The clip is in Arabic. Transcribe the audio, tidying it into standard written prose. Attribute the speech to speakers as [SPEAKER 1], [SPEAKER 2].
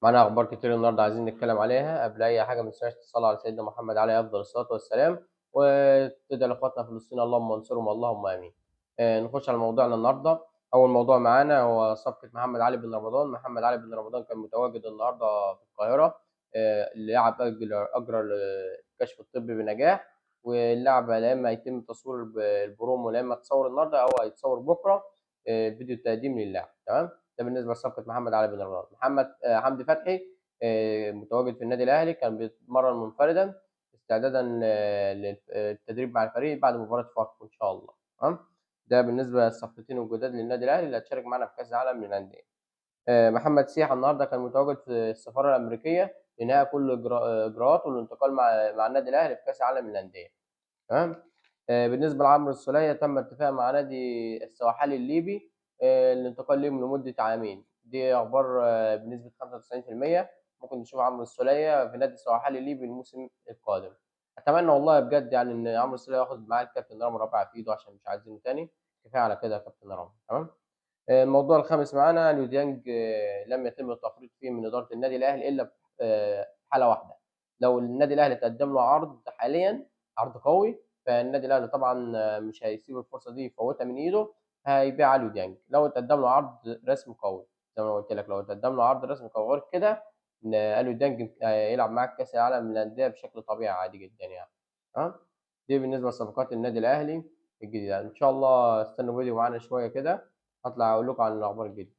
[SPEAKER 1] معانا أخبار كتير النهارده عايزين نتكلم عليها. قبل أي حاجة ما تنساش تصلي على سيدنا محمد عليه أفضل الصلاة والسلام، وتدعي لإخواتنا في فلسطين اللهم انصرهم اللهم آمين. نخش على موضوعنا النهارده. أول موضوع معانا هو صفقة محمد علي بن رمضان. محمد علي بن رمضان كان متواجد النهارده في القاهرة. اللاعب أجرى الكشف الطبي بنجاح، واللاعب لا إما هيتم تصوير البرومو لا إما تصور النهارده أو هيتصور بكرة. فيديو تقديم للاعب. تمام. ده بالنسبة لصفقة محمد علي بن رمضان. محمد حمدي فتحي متواجد في النادي الأهلي، كان بيتمرن منفردا استعدادا للتدريب مع الفريق بعد مباراة فاركو إن شاء الله. تمام. ده بالنسبة للصفقتين الجداد للنادي الأهلي اللي هتشارك معانا في كأس العالم للأندية. محمد سيحة النهارده كان متواجد في السفارة الأمريكية لإنهاء كل إجراءات والانتقال مع النادي الأهلي في كأس العالم للأندية. تمام. بالنسبة لعمرو السولية تم الاتفاق مع نادي السواحلي الليبي الانتقال ليهم لمدة عامين. دي أخبار بنسبة 95%. ممكن نشوف عمرو السولية في نادي السواحلي الليبي الموسم القادم. أتمنى والله بجد يعني إن عمرو السولية ياخد معاه الكابتن رامي ربيعة في إيده عشان مش عايزينه تاني. كفاية على كده يا كابتن رامي. تمام. الموضوع الخامس معانا ليو ديانج لم يتم التفريط فيه من إدارة النادي الأهلي إلا في حالة واحدة. لو النادي الأهلي تقدم له عرض حاليًا، عرض قوي، فالنادي الأهلي طبعًا مش هيسيب الفرصة دي يفوتها من إيده، هيبيع ليو ديانج. لو اتقدم له عرض رسمي قوي، زي ما أنا قلت لك، لو اتقدم له عرض رسمي قوي غير كده أليو ديانج هيلعب معاك كأس العالم للأندية بشكل طبيعي عادي جدًا يعني. تمام. دي بالنسبة لصفقات النادي الأهلي الجديدة. إن شاء الله استنوا فيديو معانا شوية كده، هاطلع أقول لكم عن الأخبار الجديدة.